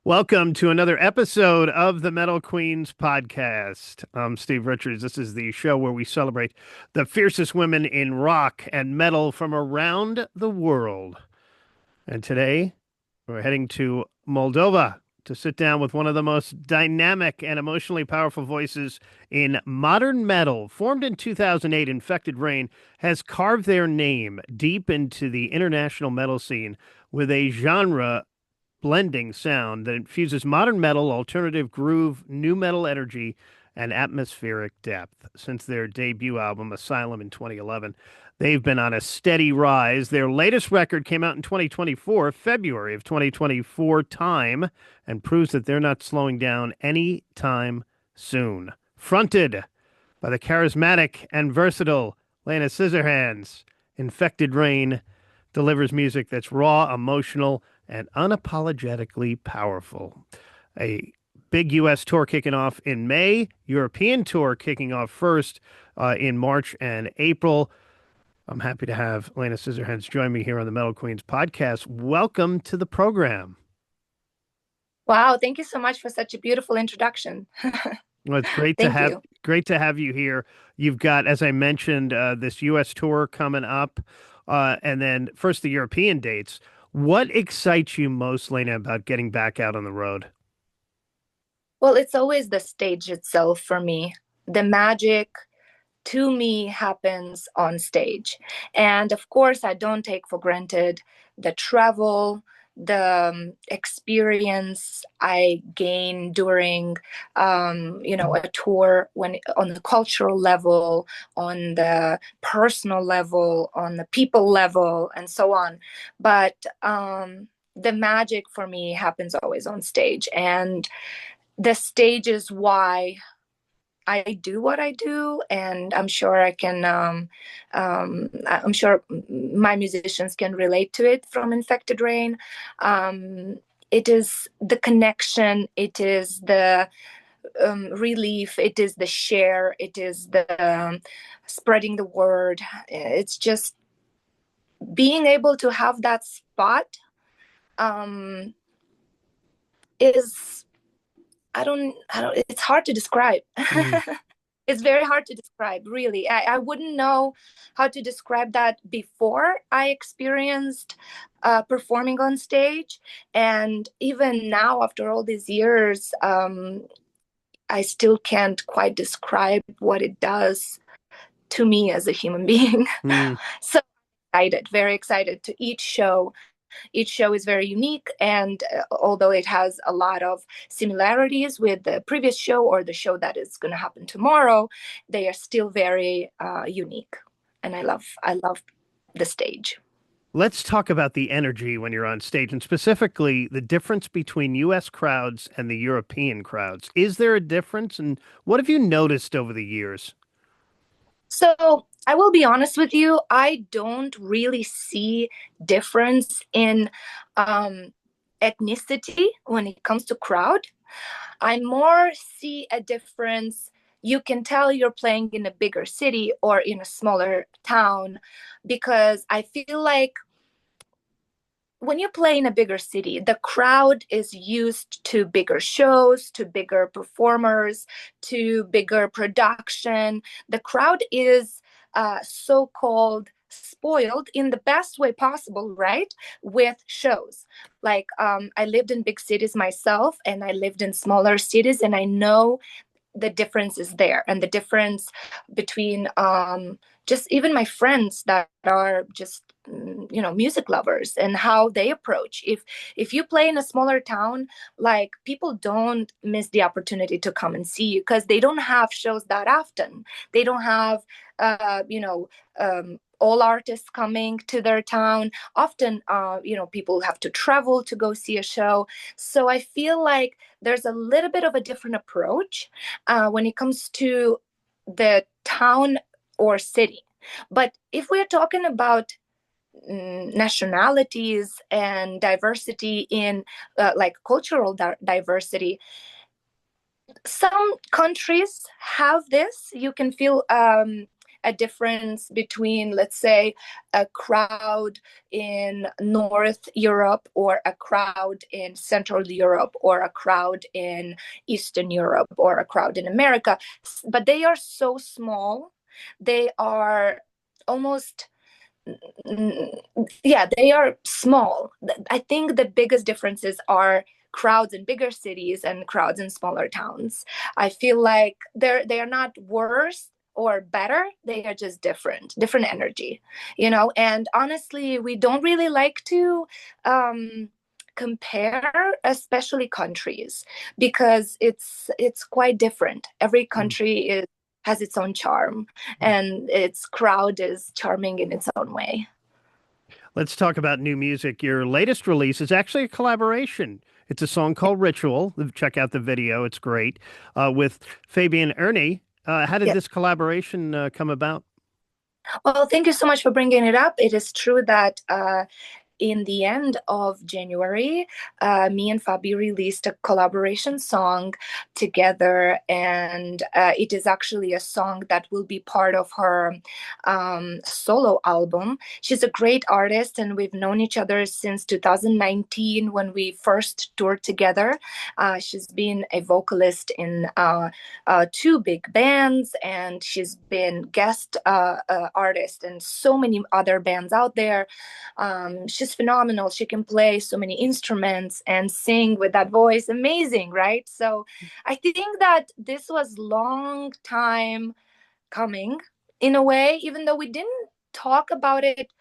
Welcome to another episode of the Metal Queens podcast. I'm Steve Richards. This is the show where we celebrate the fiercest women in rock and metal from around the world. And today we're heading to Moldova to sit down with one of the most dynamic and emotionally powerful voices in modern metal. Formed in 2008, Infected Rain has carved their name deep into the international metal scene with a genre blending sound that infuses modern metal, alternative groove, new metal energy, and atmospheric depth. Since their debut album, Asylum, in 2011, they've been on a steady rise. Their latest record came out in 2024, February of 2024 time, and proves that they're not slowing down anytime soon. Fronted by the charismatic and versatile Lena Scissorhands, Infected Rain delivers music that's raw, emotional, and unapologetically powerful. A big U.S. tour kicking off in May, European tour kicking off first in March and April. I'm happy to have Lena Scissorhands join me here on the Metal Queens podcast. Welcome to the program. Wow, thank you so much for such a beautiful introduction. Well, it's great to Thank have you. you here. You've got, as I mentioned, this U.S. tour coming up, and then first the European dates. What excites you most, Lena, about getting back out on the road? Well, it's always the stage itself for me. The magic to me happens on stage. And of course, I don't take for granted the travel, the experience I gain during, a tour when on the cultural level, on the personal level, on the people level, and so on. But the magic for me happens always on stage. And the stage is why I do what I do, and I'm sure I'm sure my musicians can relate to it from Infected Rain. It is the connection, it is the relief, it is the share, it is the spreading the word. It's just being able to have that spot is it's hard to describe. Mm. It's very hard to describe, really. I wouldn't know how to describe that before I experienced performing on stage. And even now, after all these years, I still can't quite describe what it does to me as a human being. Mm. So excited, very excited to each show. Each show is very unique, and although it has a lot of similarities with the previous show or the show that is going to happen tomorrow, they are still very unique. And I love the stage. Let's talk about the energy when you're on stage, and specifically the difference between U.S. crowds and the European crowds. Is there a difference, and what have you noticed over the years? So I will be honest with you, I don't really see difference in ethnicity when it comes to crowd. I more see a difference. You can tell you're playing in a bigger city or in a smaller town, because I feel like when you play in a bigger city, the crowd is used to bigger shows, to bigger performers, to bigger production. The crowd is so-called spoiled in the best way possible, right? With shows. Like I lived in big cities myself, and I lived in smaller cities, and I know the difference is there, and the difference between just even my friends that are just music lovers, and how they approach. If you play in a smaller town, like, people don't miss the opportunity to come and see you, because they don't have shows that often. They don't have all artists coming to their town often. People have to travel to go see a show. So I feel like there's a little bit of a different approach when it comes to the town or city. But if we're talking about nationalities and diversity in like cultural diversity, some countries have this. You can feel a difference between, let's say, a crowd in North Europe or a crowd in Central Europe or a crowd in Eastern Europe or a crowd in America. But they are so small. They are almost, yeah, they are small. I think the biggest differences are crowds in bigger cities and crowds in smaller towns. I feel like they are not worse or better, they are just different energy, and honestly we don't really like to compare, especially countries, because it's quite different. Every country is has its own charm, and its crowd is charming in its own way. Let's talk about new music. Your latest release is actually a collaboration. It's a song called Ritual. Check out the video. It's great. With Fabian Ernie. How did Yeah. this collaboration come about? Well, thank you so much for bringing it up. It is true that in the end of January, me and Fabi released a collaboration song together, and it is actually a song that will be part of her solo album. She's a great artist, and we've known each other since 2019 when we first toured together. She's been a vocalist in two big bands, and she's been guest artist in so many other bands out there. She's phenomenal. She can play so many instruments and sing with that voice. Amazing, right? So I think that this was long time coming in a way, even though we didn't talk about it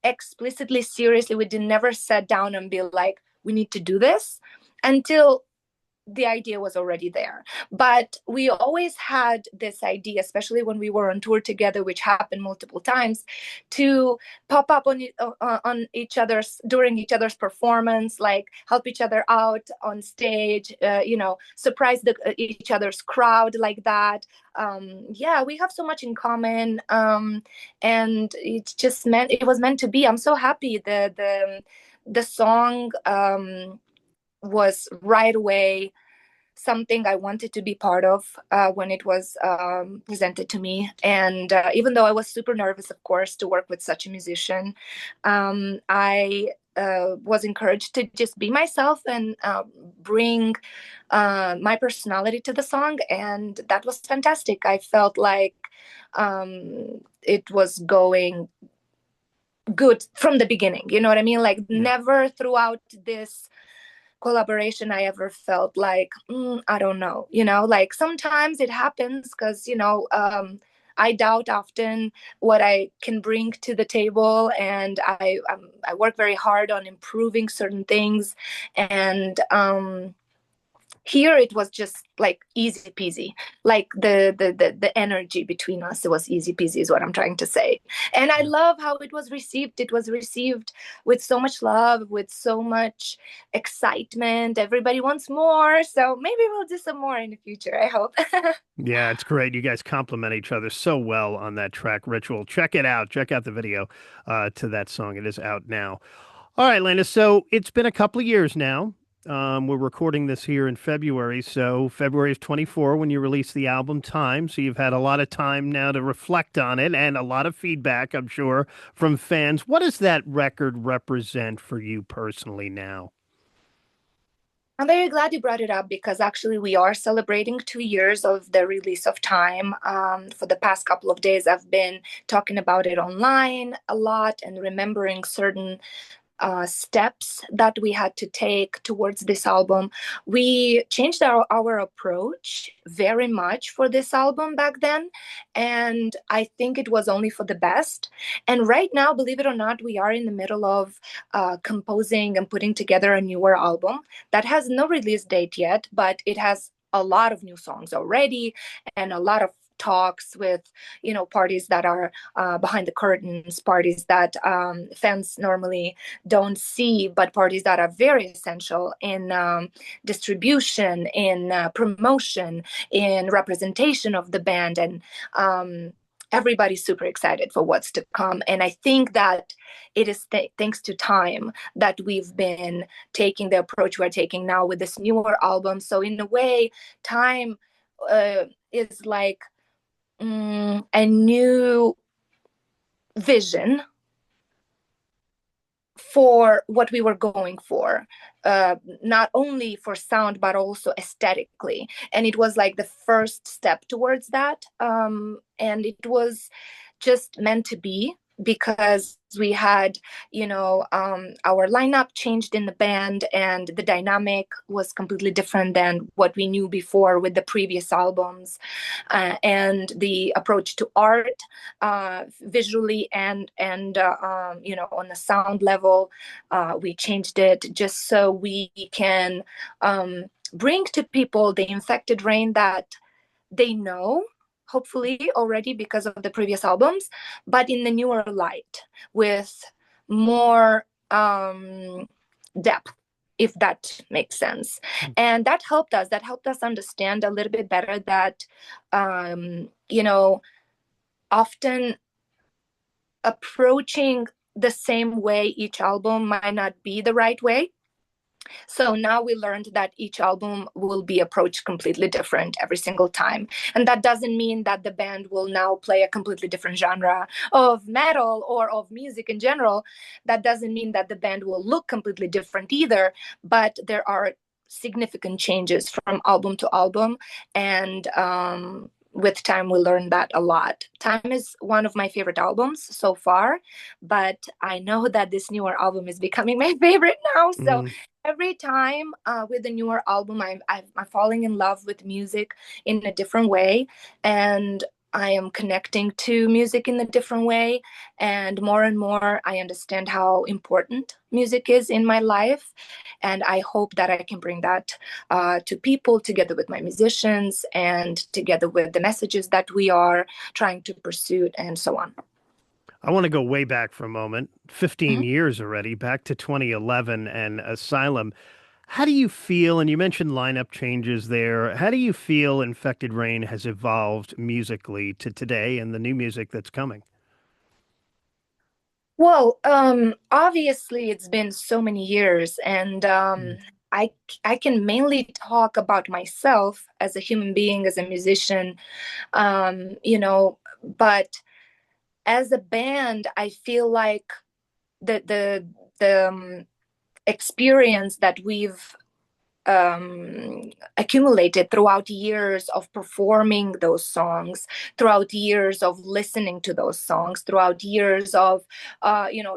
explicitly, seriously. We did never sit down and be like, we need to do this until the idea was already there. But we always had this idea, especially when we were on tour together, which happened multiple times, to pop up on each other's during each other's performance, like help each other out on stage, surprise each other's crowd like that. Yeah, we have so much in common, and it was meant to be. I'm so happy the song was right away something I wanted to be part of when it was presented to me. And even though I was super nervous, of course, to work with such a musician, I was encouraged to just be myself and bring my personality to the song. And that was fantastic. I felt like it was going good from the beginning. You know what I mean? Like, never throughout this collaboration I ever felt like I don't know, like sometimes it happens because I doubt often what I can bring to the table, and I work very hard on improving certain things, and here it was just like easy peasy. Like the energy between us, it was easy peasy is what I'm trying to say. And I love how it was received. It was received with so much love, with so much excitement. Everybody wants more, so maybe we'll do some more in the future, I hope. Yeah, it's great. You guys complement each other so well on that track, Ritual. Check it out. Check out the video to that song. It is out now. All right, Lena. So it's been a couple of years now. We're recording this here in February. So February of 24 when you released the album Time. So you've had a lot of time now to reflect on it and a lot of feedback, I'm sure, from fans. What does that record represent for you personally now? I'm very glad you brought it up because actually we are celebrating 2 years of the release of Time. For the past couple of days, I've been talking about it online a lot and remembering certain steps that we had to take towards this album. We changed our approach very much for this album back then, and I think it was only for the best. And right now, believe it or not, we are in the middle of composing and putting together a newer album that has no release date yet, but it has a lot of new songs already and a lot of talks with parties that are behind the curtains, parties that fans normally don't see, but parties that are very essential in distribution, in promotion, in representation of the band. And everybody's super excited for what's to come. And I think that it is thanks to Time that we've been taking the approach we're taking now with this newer album. So in a way, Time is like a new vision for what we were going for, not only for sound but also aesthetically. And it was like the first step towards that, and it was just meant to be, because we had, our lineup changed in the band, and the dynamic was completely different than what we knew before with the previous albums. And the approach to art, visually and on the sound level, we changed it just so we can bring to people the Infected Rain that they know, hopefully already because of the previous albums, but in the newer light, with more depth, if that makes sense. And that helped us understand a little bit better that often approaching the same way each album might not be the right way. So now we learned that each album will be approached completely different every single time. And that doesn't mean that the band will now play a completely different genre of metal or of music in general. That doesn't mean that the band will look completely different either, but there are significant changes from album to album. And with time, we learned that a lot. Time is one of my favorite albums so far, but I know that this newer album is becoming my favorite now. So every time with the newer album, I'm falling in love with music in a different way, and I am connecting to music in a different way. And more, I understand how important music is in my life. And I hope that I can bring that to people, together with my musicians and together with the messages that we are trying to pursue, and so on. I want to go way back for a moment, 15 Mhm. years already, back to 2011 and Asylum. How do you feel, and you mentioned lineup changes there, how do you feel Infected Rain has evolved musically to today and the new music that's coming? Well, obviously it's been so many years, and I I can mainly talk about myself as a human being, as a musician, but as a band, I feel like the experience that we've accumulated throughout years of performing those songs, throughout years of listening to those songs, throughout years of,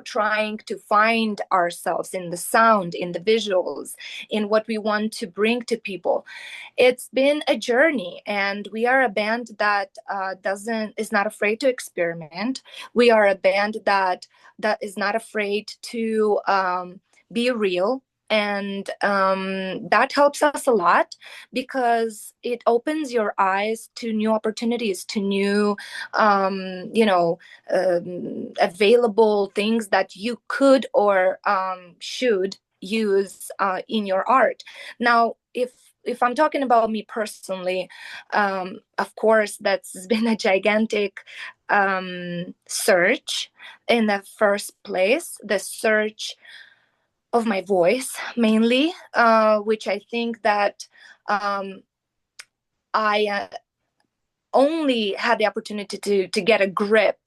trying to find ourselves in the sound, in the visuals, in what we want to bring to people. It's been a journey, and we are a band that is not afraid to experiment. We are a band that is not afraid to be real, and that helps us a lot, because it opens your eyes to new opportunities, to new available things that you could or should use in your art. Now, if I'm talking about me personally, of course, that's been a gigantic search. In the first place, the search of my voice mainly, which I think that I only had the opportunity to get a grip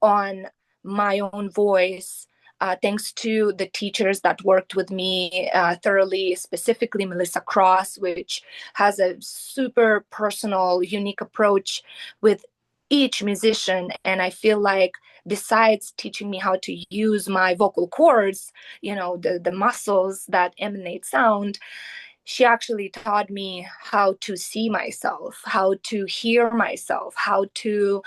on my own voice, thanks to the teachers that worked with me thoroughly, specifically Melissa Cross, which has a super personal, unique approach with each musician. And I feel like, besides teaching me how to use my vocal cords, the muscles that emanate sound, she actually taught me how to see myself, how to hear myself, how to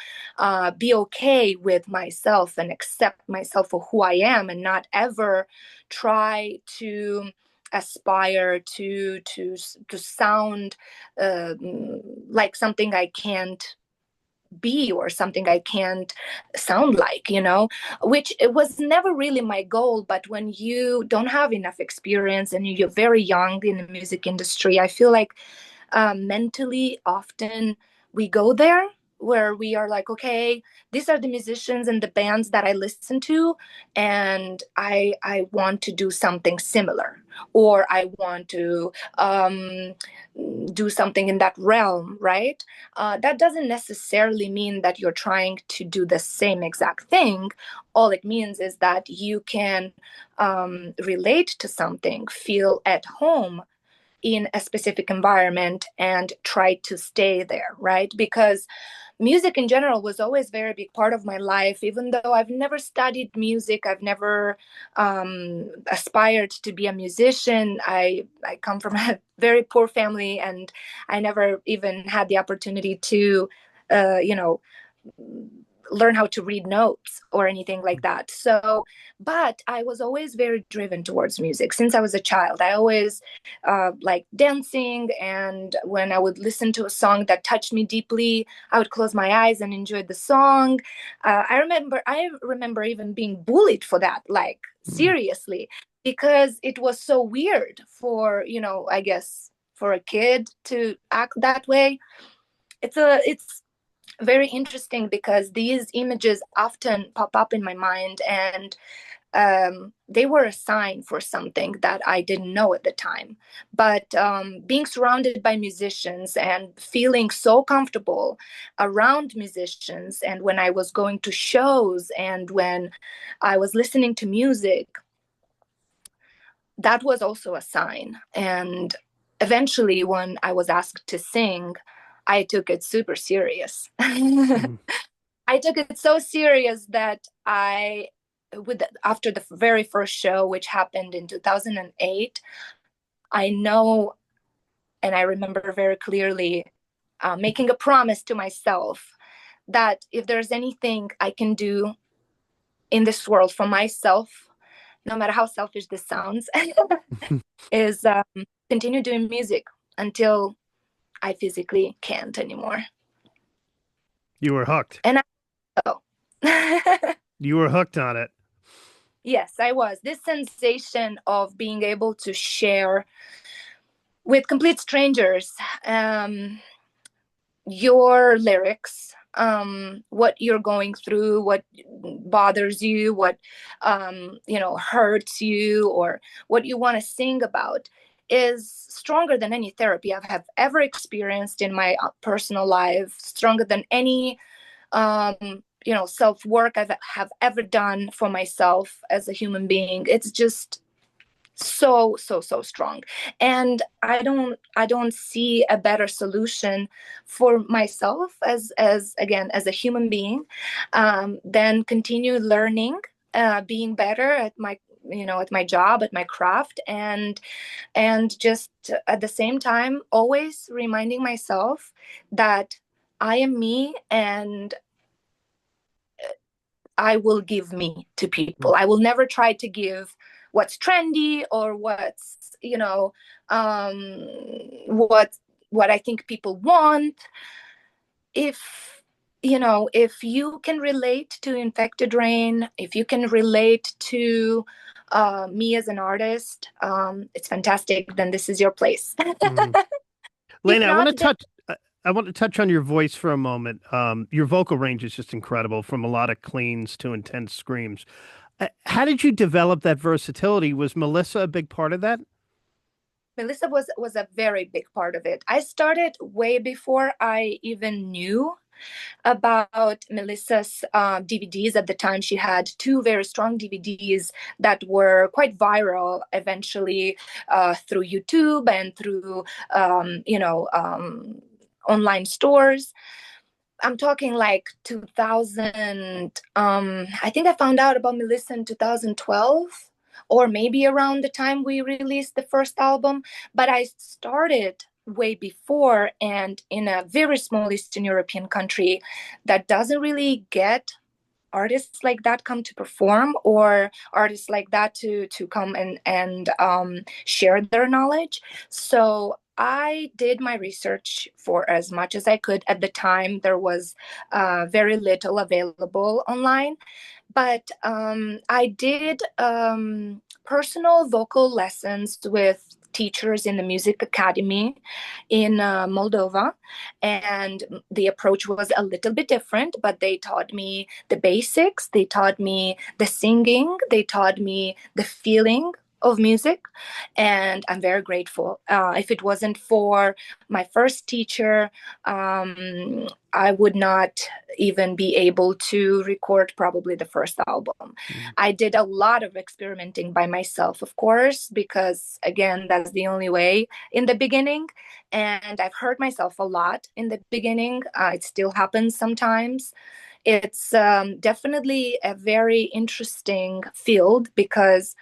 be okay with myself and accept myself for who I am, and not ever try to aspire to sound like something I can't be, or something I can't sound like, which it was never really my goal. But when you don't have enough experience and you're very young in the music industry, I feel like mentally often we go there, where we are like, okay, these are the musicians and the bands that I listen to, and I want to do something similar, or I want to do something in that realm, right? That doesn't necessarily mean that you're trying to do the same exact thing. All it means is that you can relate to something, feel at home in a specific environment, and try to stay there, right? Because music in general was always a very big part of my life, even though I've never studied music. I've never aspired to be a musician. I come from a very poor family, and I never even had the opportunity to you know learn how to read notes or anything like that. So, but I was always very driven towards music since I was a child. I always liked dancing, and when I would listen to a song that touched me deeply, I would close my eyes and enjoy the song. I remember even being bullied for that, like Mm. seriously, because it was so weird for, I guess, for a kid to act that way. It's very interesting because these images often pop up in my mind, and they were a sign for something that I didn't know at the time. But being surrounded by musicians and feeling so comfortable around musicians, and when I was going to shows and when I was listening to music, that was also a sign. And eventually, when I was asked to sing, I took it super serious. Mm. I took it so serious that after the very first show, which happened in 2008, I know, and I remember very clearly making a promise to myself that if there's anything I can do in this world for myself, no matter how selfish this sounds, is continue doing music until I physically can't anymore. You were hooked. And I You were hooked on it. Yes, I was. This sensation of being able to share with complete strangers your lyrics, what you're going through, what bothers you, what hurts you, or what you want to sing about, is stronger than any therapy I have ever experienced in my personal life, stronger than any self work I have ever done for myself as a human being. It's just so strong, and I don't see a better solution for myself as again as a human being than continue learning, being better at my job, at my craft, and just at the same time always reminding myself that I am me, and I will give me to Mm. people. I will never try to give what's trendy or what's, um, what what I think people want. If you can relate to Infected Rain, if you can relate to me as an artist, it's fantastic. Then this is your place. Mm. If Lena, not, then I want to touch on your voice for a moment. Your vocal range is just incredible, from a lot of cleans to intense screams. How did you develop that versatility? Was Melissa a big part of that? Melissa was a very big part of it. I started way before I even knew about Melissa's DVDs. At the time, she had two very strong DVDs that were quite viral eventually through YouTube and through, online stores. I'm talking like 2000. I think I found out about Melissa in 2012, or maybe around the time we released the first album. But I started way before, and in a very small Eastern European country that doesn't really get artists like that come to perform, or artists like that to come and share their knowledge. So I did my research for as much as I could. At the time, there was very little available online, but I did personal vocal lessons with teachers in the music academy in Moldova, and the approach was a little bit different, but they taught me the basics, they taught me the singing, they taught me the feeling of music, and I'm very grateful. If it wasn't for my first teacher, I would not even be able to record probably the first album. Mm. I did a lot of experimenting by myself, of course, because again, that's the only way in the beginning. And I've hurt myself a lot in the beginning. It still happens sometimes. It's definitely a very interesting field because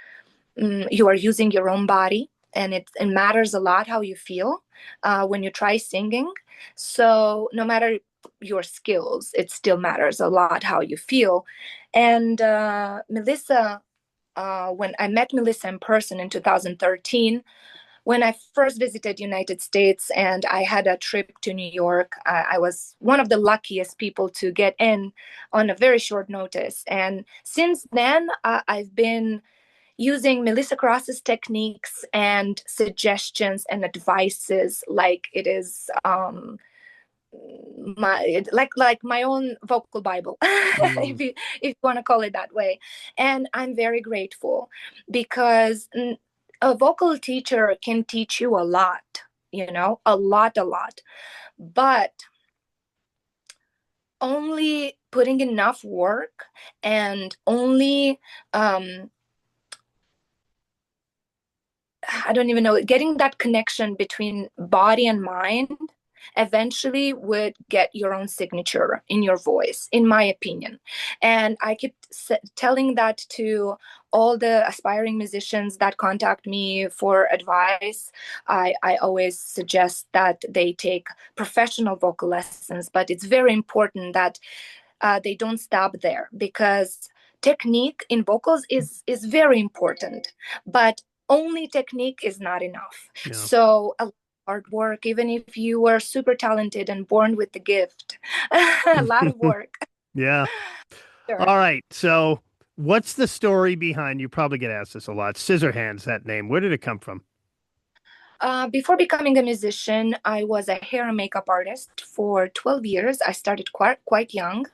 you are using your own body, and it matters a lot how you feel when you try singing. So no matter your skills, it still matters a lot how you feel. And Melissa, when I met Melissa in person in 2013, when I first visited United States and I had a trip to New York, I was one of the luckiest people to get in on a very short notice. And since then, I've been using Melissa Cross's techniques and suggestions and advices like it is like my own vocal Bible, Mm. if you want to call it that way. And I'm very grateful because a vocal teacher can teach you a lot, a lot, but only putting enough work and only I don't even know, getting that connection between body and mind eventually would get your own signature in your voice, in my opinion. And I keep telling that to all the aspiring musicians that contact me for advice. I always suggest that they take professional vocal lessons, but it's very important that they don't stop there, because technique in vocals is very important, but only technique is not enough. Yeah. So a lot of hard work, even if you were super talented and born with the gift, a lot of work. Yeah. Sure. All right. So, what's the story behind? You probably get asked this a lot. Scissorhands, that name. Where did it come from? Before becoming a musician, I was a hair and makeup artist for 12 years. I started quite young.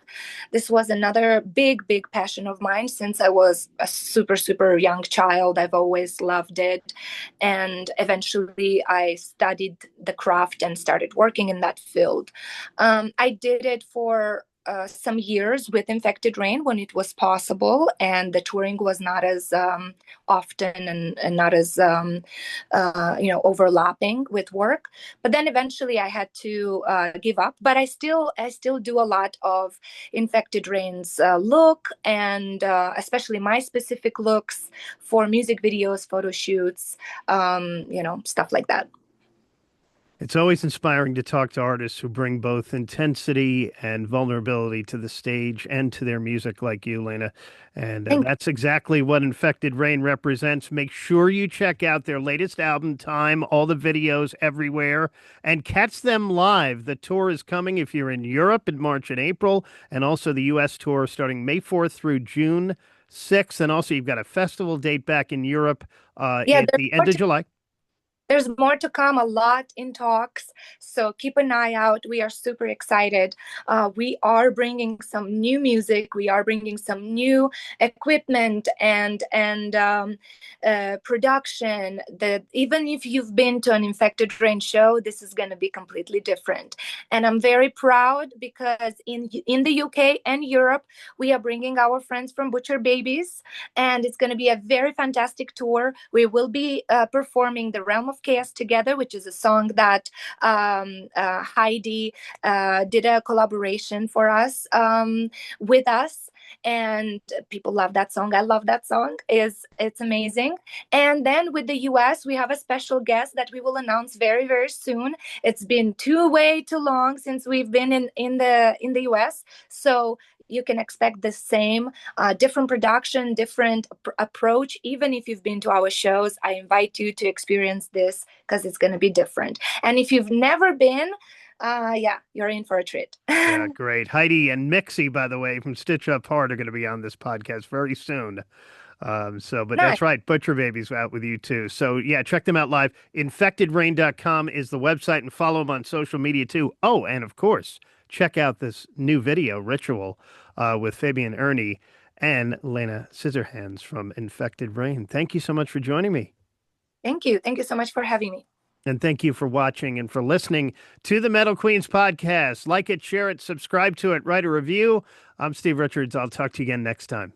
This was another big passion of mine since I was a super young child. I've always loved it. And eventually I studied the craft and started working in that field. I did it for some years with Infected Rain when it was possible, and the touring was not as often and not as overlapping with work. But then eventually I had to give up. But I still do a lot of Infected Rain's look, and especially my specific looks for music videos, photo shoots, stuff like that. It's always inspiring to talk to artists who bring both intensity and vulnerability to the stage and to their music, like you, Lena. And Thank that's exactly what Infected Rain represents. Make sure you check out their latest album, Time, all the videos everywhere, and catch them live. The tour is coming if you're in Europe in March and April, and also the U.S. tour starting May 4th through June 6th. And also, you've got a festival date back in Europe Yeah, at the end of July. there's more to come, a lot in talks. So keep an eye out. We are super excited. We are bringing some new music. We are bringing some new equipment and production. That even if you've been to an Infected Rain show, this is going to be completely different. And I'm very proud because in the UK and Europe, we are bringing our friends from Butcher Babies, and it's going to be a very fantastic tour. We will be performing The Realm of Chaos together, which is a song that Heidi did a collaboration for us with us, and people love that song. I love that song. It's amazing. And then with the US, we have a special guest that we will announce very soon. It's been way too long since we've been in the US, so you can expect the same different production, different approach. Even if you've been to our shows, I invite you to experience this because it's going to be different. And if you've never been, yeah, you're in for a treat. Yeah, great. Heidi and Mixie, by the way, from Stitch Up Hard are going to be on this podcast very soon. But Nice. that's right. Butcher Baby's out with you too. So yeah, check them out live. Infectedrain.com is the website, and follow them on social media too. Oh, and of course, check out this new video, Ritual, with Fabian Ernie. and Lena Scissorhands from Infected Brain. Thank you so much for joining me. Thank you. Thank you so much for having me. And thank you for watching and for listening to the Metal Queens podcast. Like it, share it, subscribe to it, write a review. I'm Steve Richards. I'll talk to you again next time.